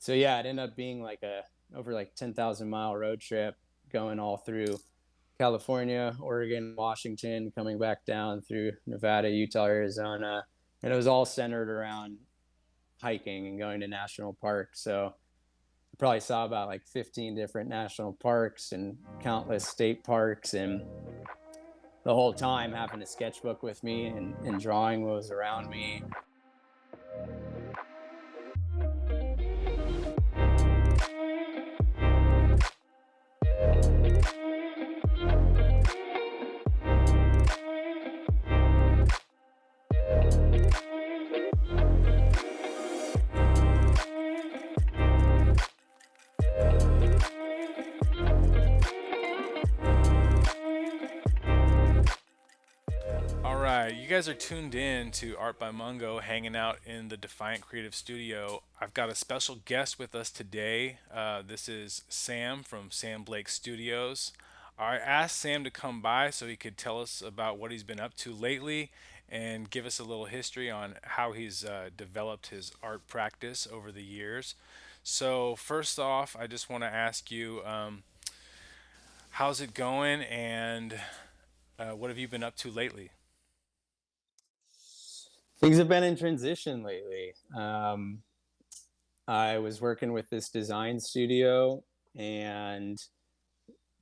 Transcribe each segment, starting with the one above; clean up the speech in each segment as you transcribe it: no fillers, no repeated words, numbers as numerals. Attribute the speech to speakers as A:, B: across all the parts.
A: So yeah, it ended up being like a over like 10,000-mile road trip going all through California, Oregon, Washington, coming back down through Nevada, Utah, Arizona. And it was all centered around hiking and going to national parks. So I probably saw about like 15 different national parks and countless state parks. And the whole time having a sketchbook with me and drawing what was around me.
B: All right, you guys are tuned in to Art by Mungo, hanging out in the Defiant Creative Studio. I've got a special guest with us today. This is Sam from Sam Blake Studios. I asked Sam to come by so he could tell us about what he's been up to lately and give us a little history on how he's developed his art practice over the years. So, first off, I just want to ask you, how's it going and what have you been up to lately?
A: Things have been in transition lately. I was working with this design studio and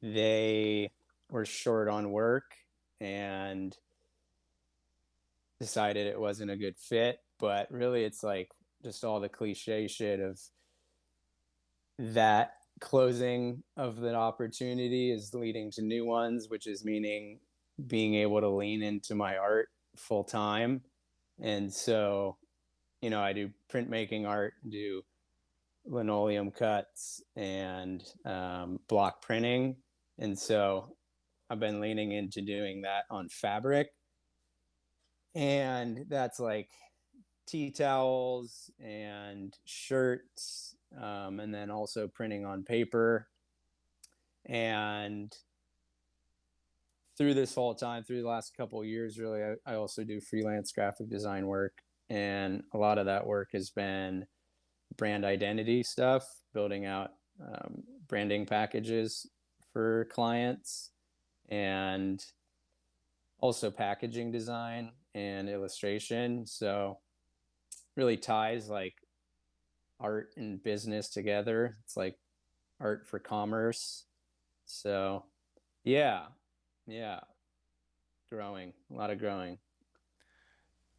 A: they were short on work and decided it wasn't a good fit. But really, it's like just all the cliche shit of that closing of the opportunity is leading to new ones, which is meaning being able to lean into my art full time. And so, I do printmaking art, do linoleum cuts and block printing. And so I've been leaning into doing that on fabric. And that's like tea towels and shirts, and then also printing on paper. And through this whole time, through the last couple of years, really, I also do freelance graphic design work. And a lot of that work has been brand identity stuff, building out branding packages for clients, and also packaging design and illustration. So really ties like art and business together. It's like art for commerce. So yeah, yeah, growing, a lot of growing.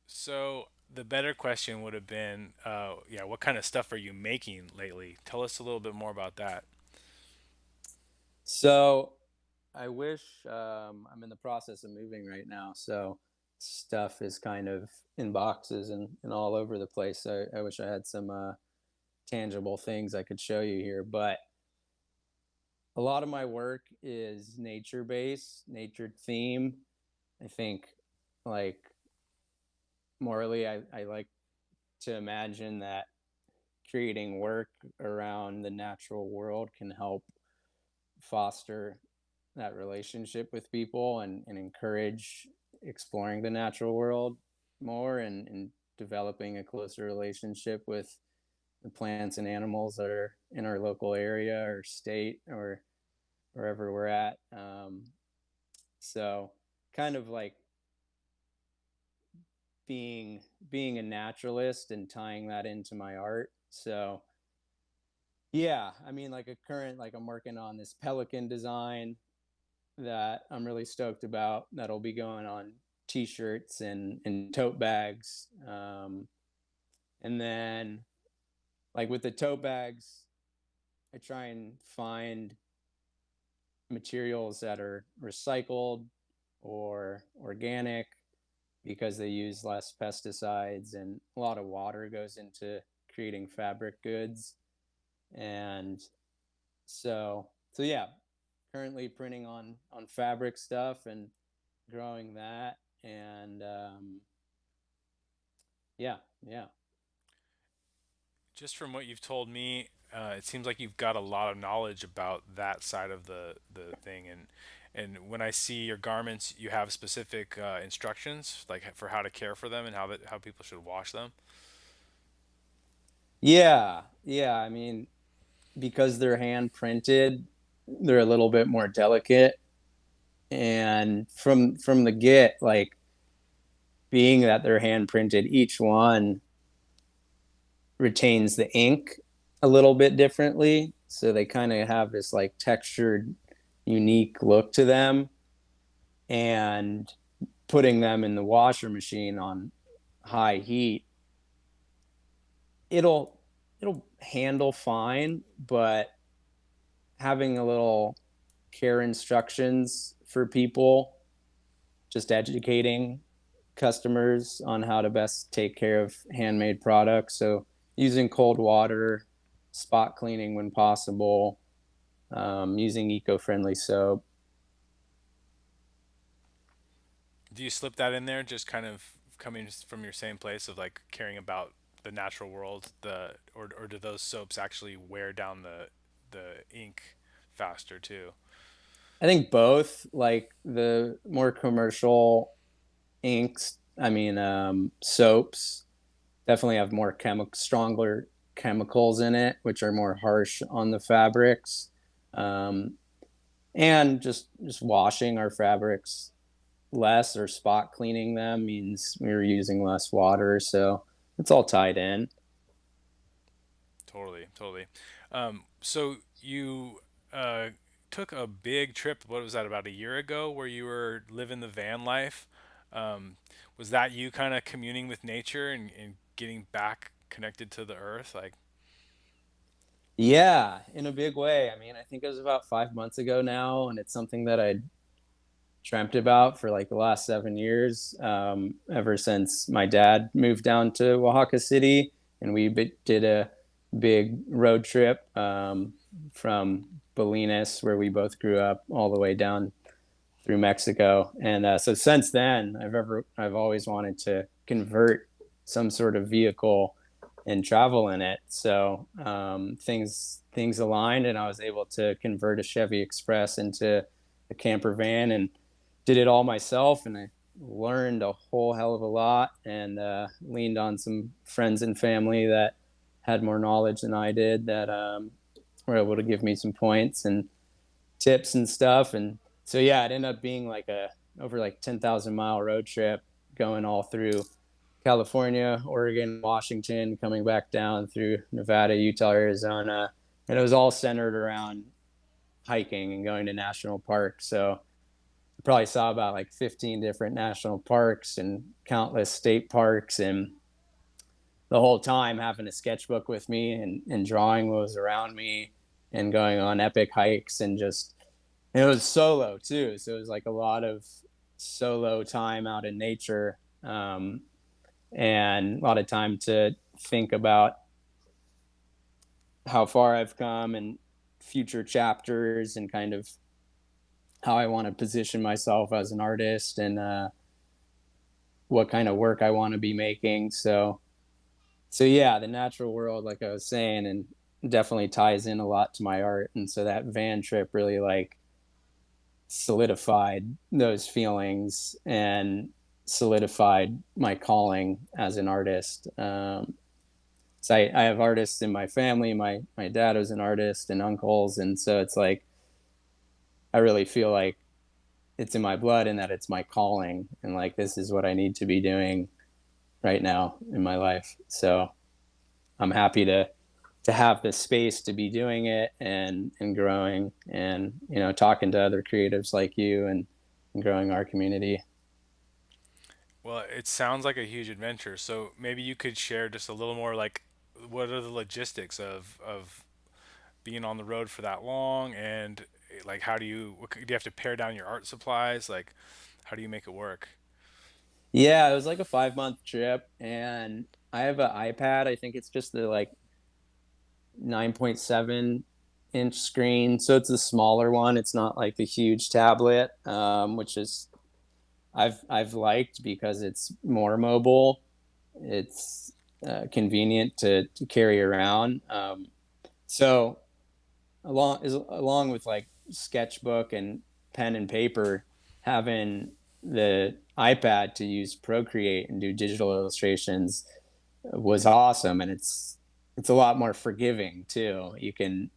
B: So the better question would have been, yeah, what kind of stuff are you making lately? Tell us a little bit more about that.
A: So I wish I'm in the process of moving right now. So stuff is kind of in boxes and all over the place. I wish I had some tangible things I could show you here, but a lot of my work is nature based, nature theme. I think like morally, I like to imagine that creating work around the natural world can help foster that relationship with people and encourage exploring the natural world more and developing a closer relationship with the plants and animals that are in our local area or state or wherever we're at. So kind of like being a naturalist and tying that into my art. So yeah, I mean like a current like I'm working on this pelican design that I'm really stoked about that'll be going on t-shirts and tote bags. And then like with the tote bags, I try and find materials that are recycled or organic because they use less pesticides and a lot of water goes into creating fabric goods. And so yeah, currently printing on fabric stuff and growing that. And yeah, yeah.
B: Just from what you've told me, it seems like you've got a lot of knowledge about that side of the thing. And when I see your garments, you have specific instructions like for how to care for them and how people should wash them.
A: Yeah, yeah. I mean, because they're hand printed, they're a little bit more delicate. And from the get, like being that they're hand printed, each one retains the ink a little bit differently. So they kind of have this like textured, unique look to them. And putting them in the washer machine on high heat, it'll it'll handle fine, but having a little care instructions for people, just educating customers on how to best take care of handmade products. So using cold water, spot cleaning when possible, using eco-friendly soap.
B: Do you slip that in there, just kind of coming from your same place of like caring about the natural world, or do those soaps actually wear down the ink faster too?
A: I think both, like the more commercial inks, I mean, soaps definitely have more stronger chemicals in it, which are more harsh on the fabrics. Um, and just washing our fabrics less or spot cleaning them means we were using less water. So it's all tied in.
B: Totally, totally. So you uh, took a big trip. What was that, about a year ago, where you were living the van life? Um, was that you kind of communing with nature and getting back connected to the earth? Like,
A: Yeah, in a big way. I mean, I think it was about 5 months ago now, and it's something that I dreamt about for like the last 7 years, ever since my dad moved down to Oaxaca City, and we did a big road trip from Bolinas, where we both grew up, all the way down through Mexico. And so since then, I've always wanted to convert some sort of vehicle and travel in it. So things aligned, and I was able to convert a Chevy Express into a camper van, and did it all myself. And I learned a whole hell of a lot, and leaned on some friends and family that had more knowledge than I did, that were able to give me some points and tips and stuff. And so yeah, it ended up being like a over like 10,000 mile road trip, going all through California, Oregon, Washington, coming back down through Nevada, Utah, Arizona. And it was all centered around hiking and going to national parks. So I probably saw about like 15 different national parks and countless state parks. And the whole time having a sketchbook with me, and drawing what was around me, and going on epic hikes, and just, and it was solo too. So it was like a lot of solo time out in nature, and a lot of time to think about how far I've come and future chapters, and kind of how I want to position myself as an artist, and what kind of work I want to be making. So yeah, the natural world, like I was saying, and definitely ties in a lot to my art. And so that van trip really like solidified those feelings, and solidified my calling as an artist. So I have artists in my family. My dad was an artist, and uncles, and so it's like I really feel like it's in my blood, and that it's my calling, and like this is what I need to be doing right now in my life. So I'm happy to have the space to be doing it, and growing, and talking to other creatives like you, and growing our community.
B: well, it sounds like a huge adventure. So maybe you could share just a little more, like, what are the logistics of being on the road for that long, and like, how do you, do you have to pare down your art supplies? Like, how do you make it work?
A: Yeah, it was like a 5 month trip, and I have an iPad. I think it's just the like 9.7 inch screen, so it's a smaller one. It's not like the huge tablet, which is I've liked because it's more mobile. It's convenient to carry around. So along with like sketchbook and pen and paper, having the iPad to use Procreate and do digital illustrations was awesome. And it's it's a lot more forgiving too. You can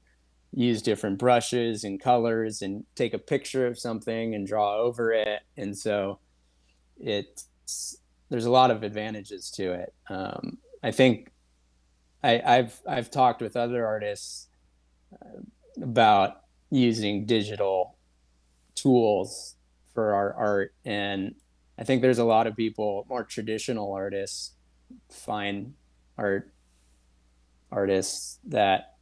A: use different brushes and colors and take a picture of something and draw over it. And so it's there's a lot of advantages to it. I think I've talked with other artists about using digital tools for our art, and I think there's a lot of people, more traditional artists, fine art artists that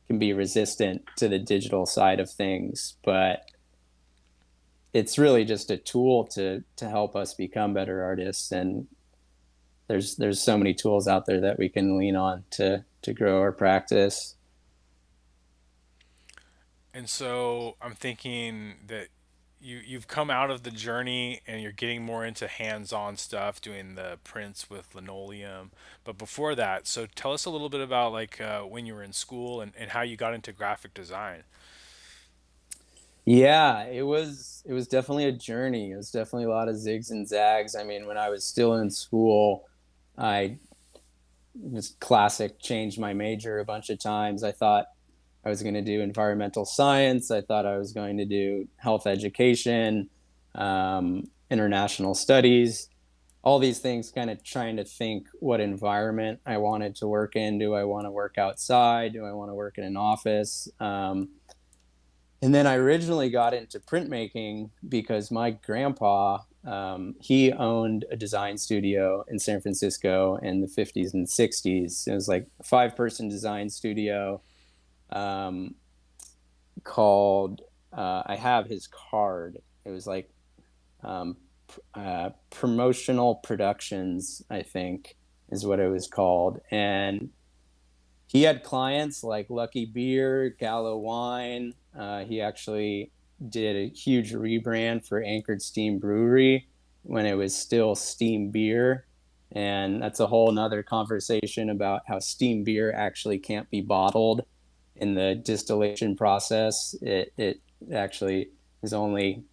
A: can be resistant to the digital side of things, but it's really just a tool to help us become better artists. And there's so many tools out there that we can lean on to grow our practice.
B: And so I'm thinking that you've come out of the journey and you're getting more into hands-on stuff, doing the prints with linoleum. But before that, so tell us a little bit about like when you were in school and how you got into graphic design.
A: Yeah, it was definitely a journey. It was definitely a lot of zigs and zags. I mean, when I was still in school, I was classic changed my major a bunch of times. I thought I was going to do environmental science. I thought I was going to do health education, international studies, all these things, kind of trying to think what environment I wanted to work in. Do I want to work outside? Do I want to work in an office? And then I originally got into printmaking because my grandpa, he owned a design studio in San Francisco in the 50s and 60s. It was like a 5-person design studio, um, called, I have his card. It was like, um, Promotional Productions, I think is what it was called. And he had clients like Lucky Beer, Gallo Wine. He actually did a huge rebrand for Anchored Steam Brewery when it was still Steam Beer. And that's a whole nother conversation about how steam beer actually can't be bottled in the distillation process. It actually is only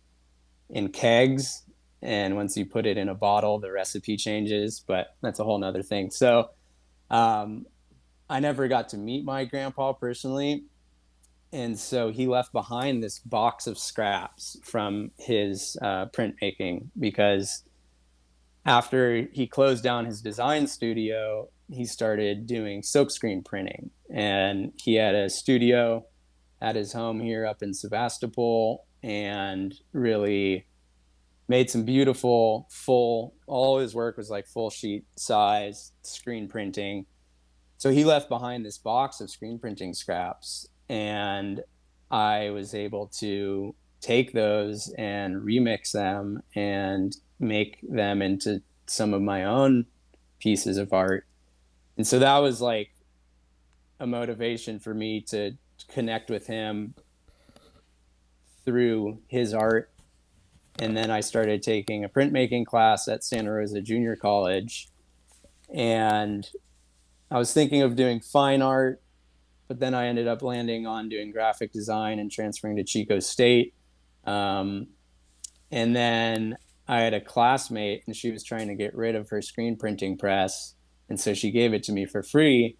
A: in kegs. And once you put it in a bottle, the recipe changes, but that's a whole nother thing. So, um, I never got to meet my grandpa personally. And so he left behind this box of scraps from his printmaking, because after he closed down his design studio, he started doing silkscreen printing. And he had a studio at his home here up in Sebastopol and really made some beautiful full, all his work was like full sheet size screen printing. So he left behind this box of screen printing scraps, and I was able to take those and remix them and make them into some of my own pieces of art. And so that was like a motivation for me to connect with him through his art. And then I started taking a printmaking class at Santa Rosa Junior College. And I was thinking of doing fine art, but then I ended up landing on doing graphic design and transferring to Chico State. Um, and then I had a classmate, and she was trying to get rid of her screen printing press. And so she gave it to me for free.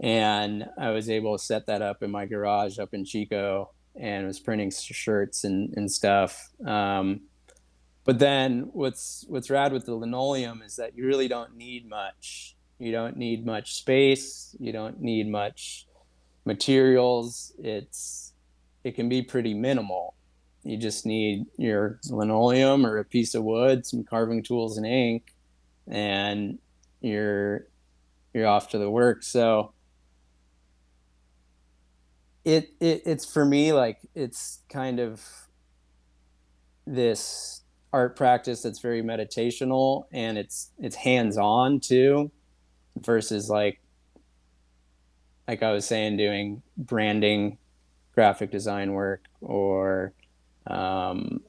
A: And I was able to set that up in my garage up in Chico and was printing shirts and stuff. But then what's rad with the linoleum is that you really don't need much. You don't need much space. You don't need much materials. It can be pretty minimal. You just need your linoleum or a piece of wood, some carving tools and ink, and you're you're off to the work. So it's for me, like, it's kind of this art practice that's very meditational, and it's hands on too, versus like I was saying, doing branding, graphic design work, um,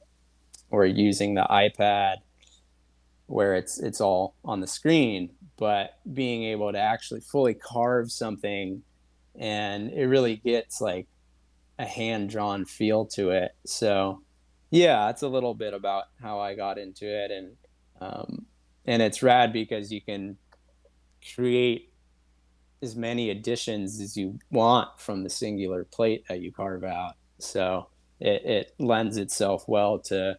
A: or using the iPad where it's all on the screen. But being able to actually fully carve something, and it really gets like a hand drawn feel to it. So yeah, it's a little bit about how I got into it. Um, and it's rad because you can create as many additions as you want from the singular plate that you carve out. So it lends itself well to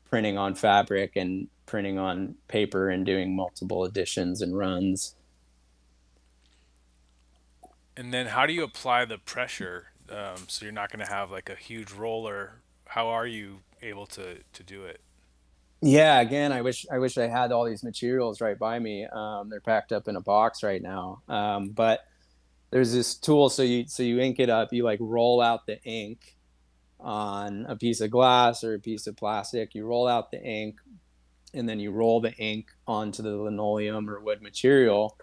A: printing on fabric and printing on paper and doing multiple additions and runs.
B: And then how do you apply the pressure so you're not going to have like a huge roller? How are you able to do it?
A: Yeah, again, I wish I had all these materials right by me. They're packed up in a box right now. But there's this tool, so you ink it up. You like roll out the ink on a piece of glass or a piece of plastic. You roll out the ink, and then you roll the ink onto the linoleum or wood material,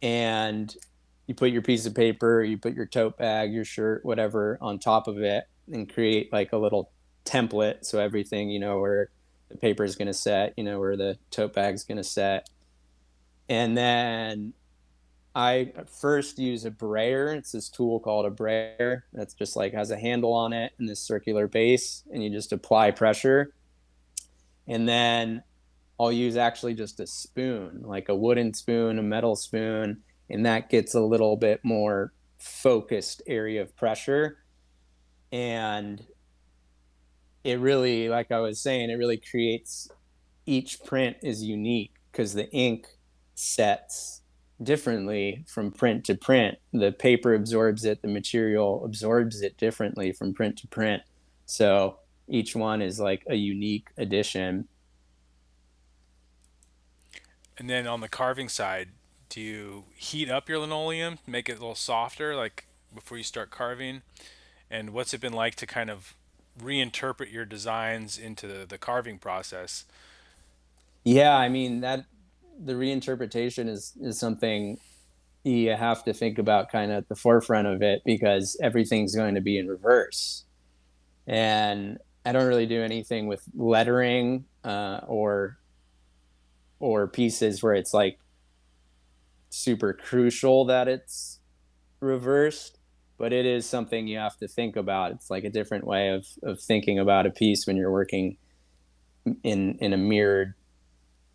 A: and you put your piece of paper, you put your tote bag, your shirt, whatever on top of it, and create like a little template. So everything, where the paper is going to set, where the tote bag is going to set. And then I first use a brayer. It's this tool called a brayer that's just like has a handle on it and this circular base, and you just apply pressure. And then I'll use actually just a spoon, like a wooden spoon, a metal spoon, and that gets a little bit more focused area of pressure. And it really, like I was saying, it really creates, each print is unique because the ink sets differently from print to print. The paper absorbs it, the material absorbs it differently from print to print. So each one is like a unique addition.
B: And then on the carving side, do you heat up your linoleum, make it a little softer, like before you start carving? And what's it been like to kind of reinterpret your designs into the carving process?
A: Yeah, I mean that the reinterpretation is something you have to think about kind of at the forefront of it because everything's going to be in reverse. And I don't really do anything with lettering or pieces where it's like super crucial that it's reversed, but it is something you have to think about. It's like a different way of thinking about a piece when you're working in a mirrored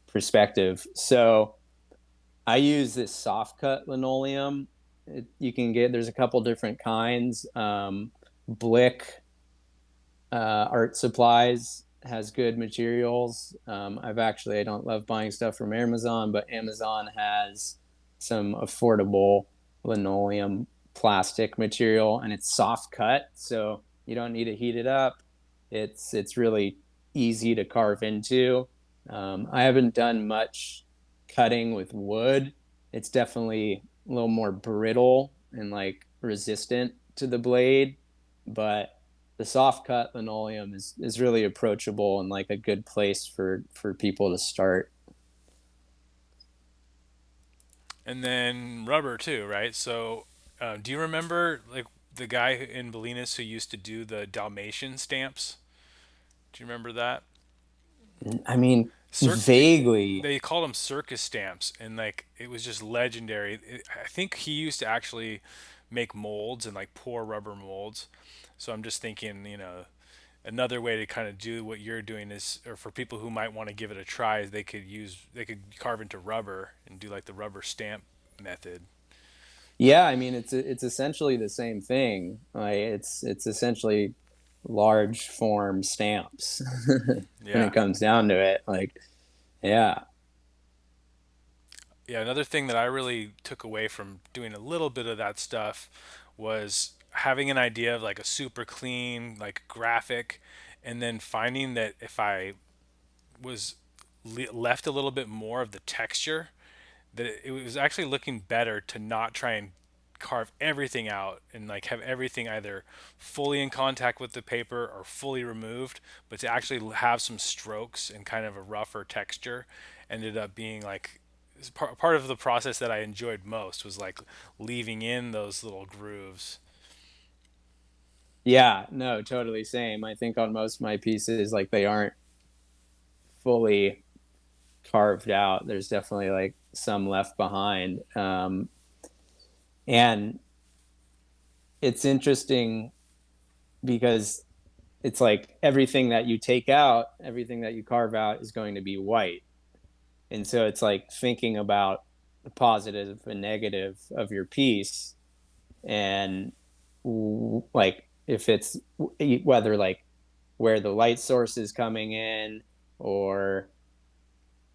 A: perspective. So I use this soft cut linoleum. You can get, there's a couple different kinds. Blick art supplies has good materials. I don't love buying stuff from Amazon, but Amazon has some affordable linoleum plastic material, and it's soft cut, so you don't need to heat it up. It's really easy to carve into. I haven't done much cutting with wood. It's definitely a little more brittle and like resistant to the blade, but the soft cut linoleum is really approachable and like a good place for people to start.
B: And then rubber too, right? So, do you remember like the guy in Bolinas who used to do the Dalmatian stamps? Do you remember that?
A: I mean,
B: Circ
A: vaguely.
B: they called them circus stamps, and like it was just legendary. I think he used to actually make molds and like pour rubber molds. So I'm just thinking, another way to kind of do what you're doing is, or for people who might want to give it a try, is they could carve into rubber and do like the rubber stamp method.
A: Yeah, I mean it's essentially the same thing. Like it's essentially large form stamps when it
B: Yeah.
A: comes down to it. Like, yeah.
B: Yeah, another thing that I really took away from doing a little bit of that stuff was having an idea of like a super clean like graphic, and then finding that if I was left a little bit more of the texture, that it was actually looking better to not try and carve everything out and like have everything either fully in contact with the paper or fully removed, but to actually have some strokes and kind of a rougher texture ended up being like part of the process that I enjoyed most was like leaving in those little grooves.
A: Yeah, no, totally same. I think on most of my pieces, like they aren't fully carved out. There's definitely like some left behind. And it's interesting because it's like everything that you take out, everything that you carve out is going to be white. And so it's like thinking about positive and negative of your piece, and like if it's whether like where the light source is coming in, or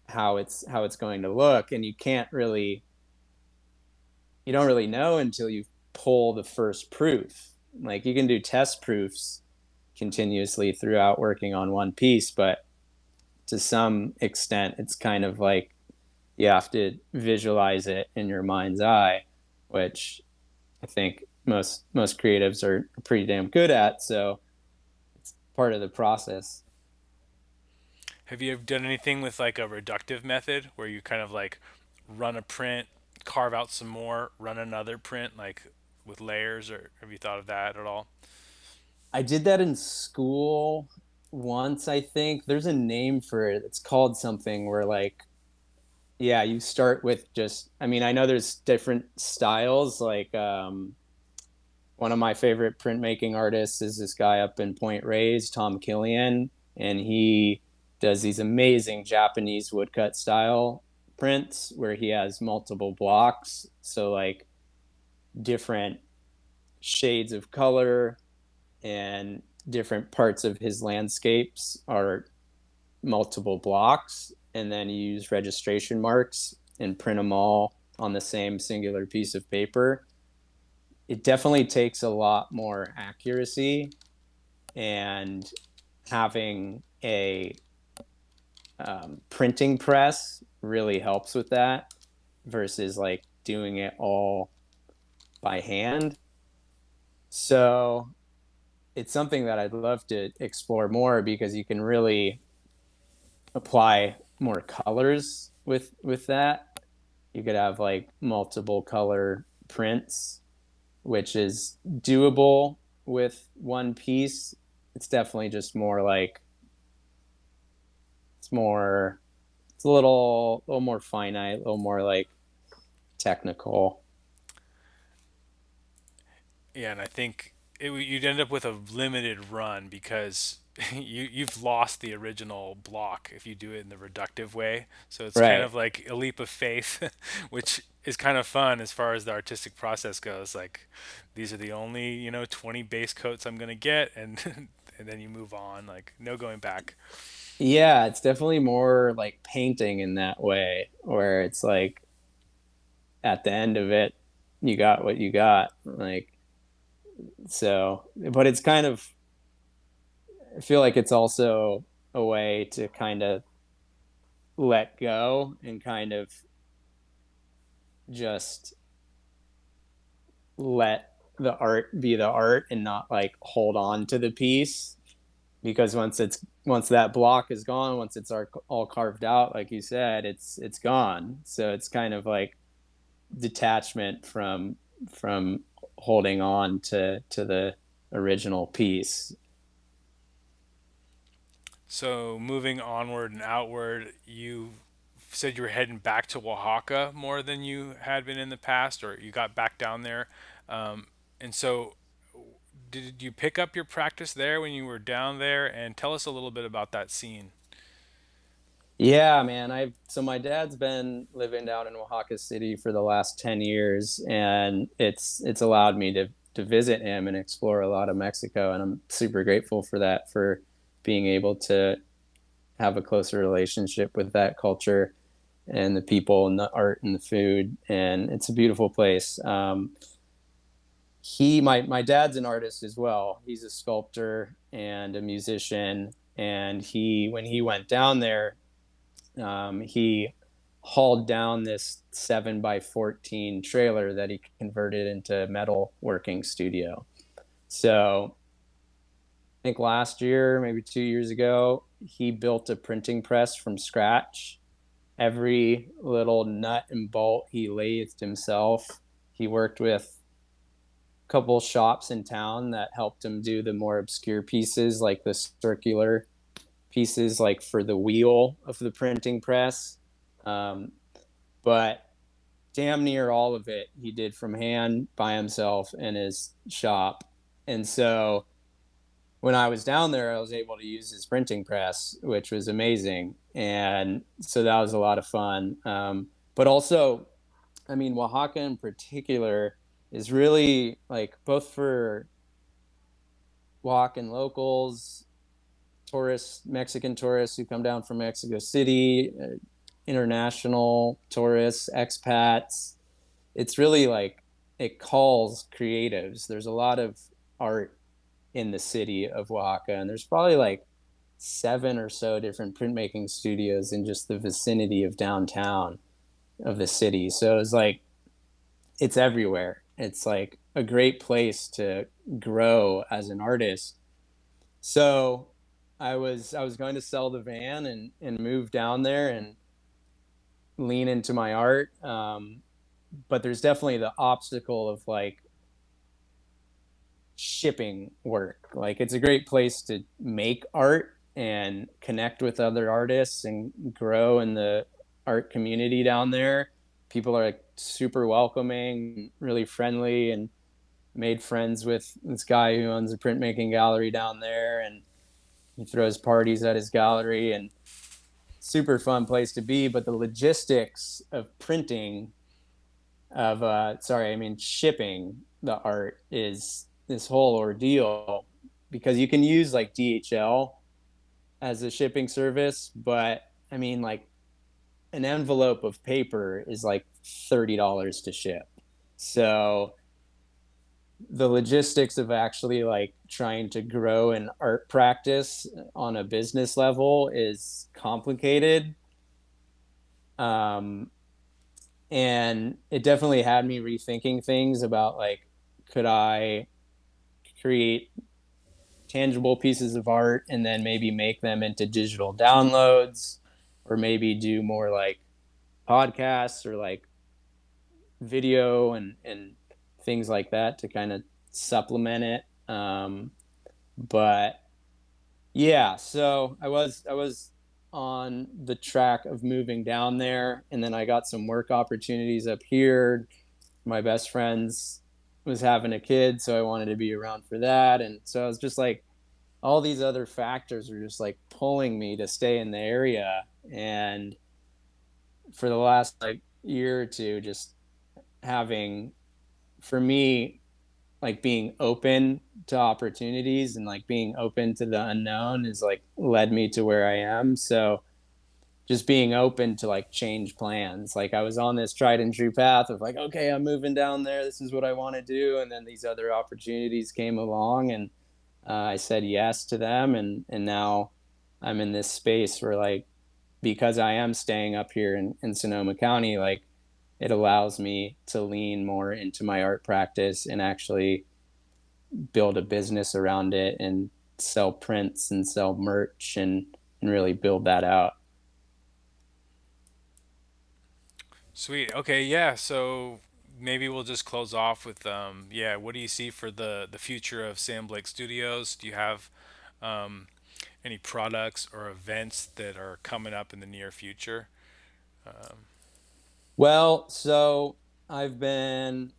A: how it's going to look. And you don't really know until you pull the first proof. Like you can do test proofs continuously throughout working on one piece, but to some extent it's kind of like you have to visualize it in your mind's eye, which I think most creatives are pretty damn good at. So it's part of the process.
B: Have you ever done anything with like a reductive method where you kind of like run a print, carve out some more, run another print, like with layers, or have you thought of that at all?
A: I did that in school once, I think. There's a name for it. It's called something where like yeah, you start with just I mean, I know there's different styles like one of my favorite printmaking artists is this guy up in Point Reyes, Tom Killian, and he does these amazing Japanese woodcut style prints where he has multiple blocks. So like different shades of color and different parts of his landscapes are multiple blocks. And then you use registration marks and print them all on the same singular piece of paper. It definitely takes a lot more accuracy, and having a printing press really helps with that versus like doing it all by hand. So it's something that I'd love to explore more because you can really apply more colors with that. You could have like multiple color prints, which is doable with one piece. It's definitely just more like it's more it's a little more finite, a little more like technical.
B: Yeah, and I think you'd end up with a limited run because you've lost the original block if you do it in the reductive way. So it's kind
A: Right.
B: of like a leap of faith, which is kind of fun as far as the artistic process goes. Like these are the only 20 base coats I'm gonna get, and and then you move on. Like no going back.
A: Yeah, it's definitely more like painting in that way, where it's like at the end of it, you got what you got. Like so, but it's kind of I feel like it's also a way to kind of let go and kind of just let the art be the art and not like hold on to the piece, because once that block is gone, once it's all carved out, like you said, it's gone. So it's kind of like detachment from holding on to the original piece.
B: So moving onward and outward, you said you were heading back to Oaxaca more than you had been in the past, or you got back down there. Um, and so, did you pick up your practice there when you were down there? And tell us a little bit about that scene.
A: Yeah, man. I so my dad's been living down in Oaxaca City for the last 10 years, and it's allowed me to visit him and explore a lot of Mexico, and I'm super grateful for that, for being able to have a closer relationship with that culture and the people and the art and the food, and it's a beautiful place. My dad's an artist as well. He's a sculptor and a musician, and he when he went down there, he hauled down this 7x14 trailer that he converted into a metal working studio. So I think last year, maybe 2 years ago, he built a printing press from scratch. Every little nut and bolt he lathed himself. He worked with a couple shops in town that helped him do the more obscure pieces, like the circular pieces, like for the wheel of the printing press. Um, but damn near all of it he did from hand by himself in his shop. And so when I was down there, I was able to use his printing press, which was amazing. And so that was a lot of fun. But also, I mean, Oaxaca in particular is really like both for Oaxacan locals, tourists, Mexican tourists who come down from Mexico City, international tourists, expats. It's really like it calls creatives. There's a lot of art in the city of Oaxaca, and there's probably like seven or so different printmaking studios in just the vicinity of downtown of the city. So it's like it's everywhere. It's like a great place to grow as an artist. So I was going to sell the van and move down there and lean into my art. But there's definitely the obstacle of like shipping work. Like it's a great place to make art and connect with other artists and grow in the art community down there. People are like super welcoming, really friendly, and made friends with this guy who owns a printmaking gallery down there, and he throws parties at his gallery, and super fun place to be. But the logistics of printing of sorry, I mean shipping the art is this whole ordeal because you can use like DHL as a shipping service, but I mean like an envelope of paper is like $30 to ship. So the logistics of actually like trying to grow an art practice on a business level is complicated. Um, and it definitely had me rethinking things about like, could I create tangible pieces of art and then maybe make them into digital downloads, or maybe do more like podcasts or like video and things like that to kind of supplement it. But yeah, so I was on the track of moving down there, and then I got some work opportunities up here. My best friends was having a kid, so I wanted to be around for that, and so I was just like all these other factors were just like pulling me to stay in the area. And for the last like year or two, just having, for me, like being open to opportunities and like being open to the unknown is like led me to where I am. So just being open to like change plans. Like I was on this tried and true path of like, okay, I'm moving down there. This is what I want to do. And then these other opportunities came along, and I said yes to them. And now I'm in this space where like, because I am staying up here in Sonoma County, like it allows me to lean more into my art practice and actually build a business around it and sell prints and sell merch and really build that out.
B: Sweet. Okay, yeah. So maybe we'll just close off with yeah, what do you see for the future of Sam Blake Studios? Do you have um any products or events that are coming up in the near future?
A: Well, so I've been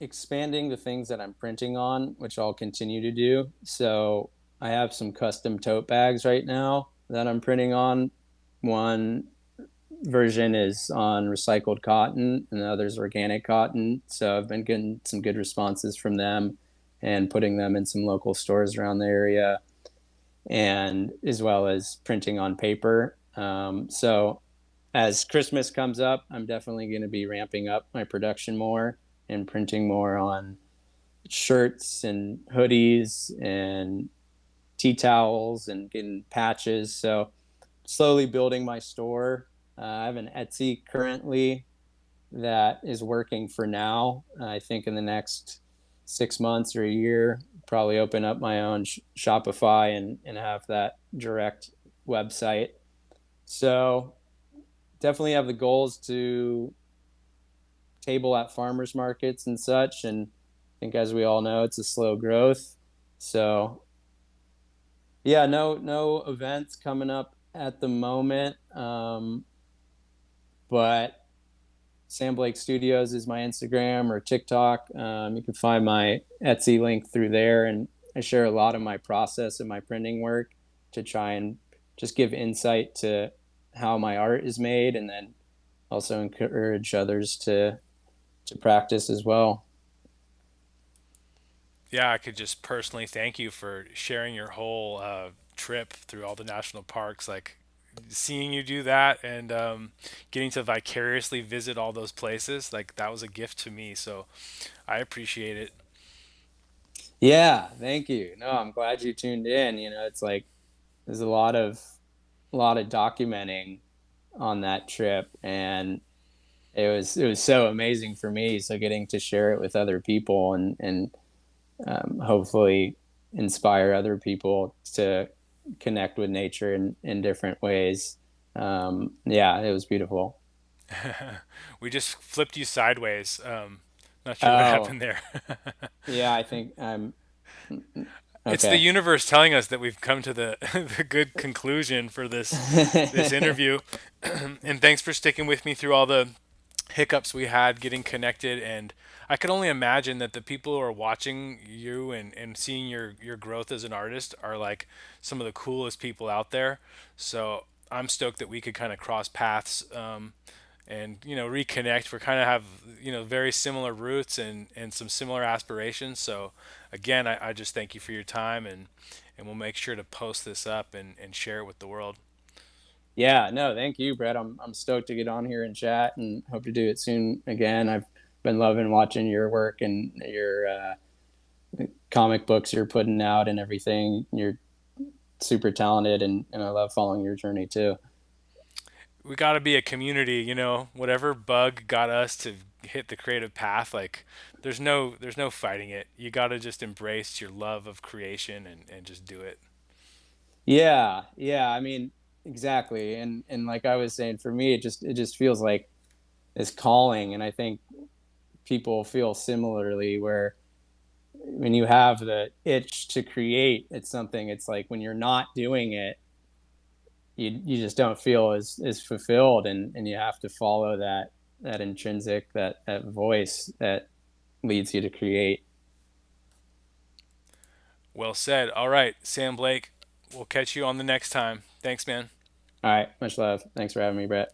A: expanding the things that I'm printing on, which I'll continue to do. So I have some custom tote bags right now that I'm printing on. One version is on recycled cotton, and the other's organic cotton. So I've been getting some good responses from them and putting them in some local stores around the area, and as well as printing on paper. So as Christmas comes up, I'm definitely going to be ramping up my production more and printing more on shirts and hoodies and tea towels and getting patches. So slowly building my store. I have an Etsy currently that is working for now. I think in the next 6 months or a year, probably open up my own Shopify and have that direct website. So definitely have the goals to table at farmers markets and such. And I think, as we all know, it's a slow growth. So yeah, no events coming up at the moment. But Sam Blake Studios is my Instagram or TikTok. You can find my Etsy link through there, and I share a lot of my process and my printing work to try and just give insight to how my art is made, and then also encourage others to to practice as well.
B: Yeah, I could just personally thank you for sharing your whole trip through all the national parks. Like seeing you do that and getting to vicariously visit all those places, like that was a gift to me. So I appreciate it.
A: Yeah, thank you. No, I'm glad you tuned in. You know, it's like there's a lot of documenting on that trip, and it was so amazing for me. So getting to share it with other people and hopefully inspire other people to connect with nature in different ways. Yeah, it was beautiful.
B: We just flipped you sideways. Not sure what
A: Oh,
B: happened there.
A: yeah, I think I'm
B: It's the
A: okay.
B: universe telling us that we've come to the the good conclusion for this interview. And thanks for sticking with me through all the hiccups we had getting connected. And I can only imagine that the people who are watching you and seeing your growth as an artist are like some of the coolest people out there. So I'm stoked that we could kind of cross paths, and reconnect. We kind of have very similar roots and some similar aspirations. So again, I just thank you for your time, and we'll make sure to post this up and share it with the world.
A: Yeah, no, thank you, Brett. I'm stoked to get on here and chat, and hope to do it soon again. I've been loving watching your work and your comic books you're putting out and everything. You're super talented, and I love following your journey too.
B: We got to be a community, whatever bug got us to hit the creative path, like there's no fighting it. You got to just embrace your love of creation and just do it.
A: Yeah, yeah. I mean, exactly. And like I was saying, for me, it just feels like this calling, and I think people feel similarly. Where when you have the itch to create, it's something. It's like when you're not doing it, you just don't feel as fulfilled, and you have to follow that intrinsic that voice that leads you to create.
B: Well said. All right, Sam Blake, we'll catch you on the next time. Thanks, man.
A: All right, much love. Thanks for having me, Brett.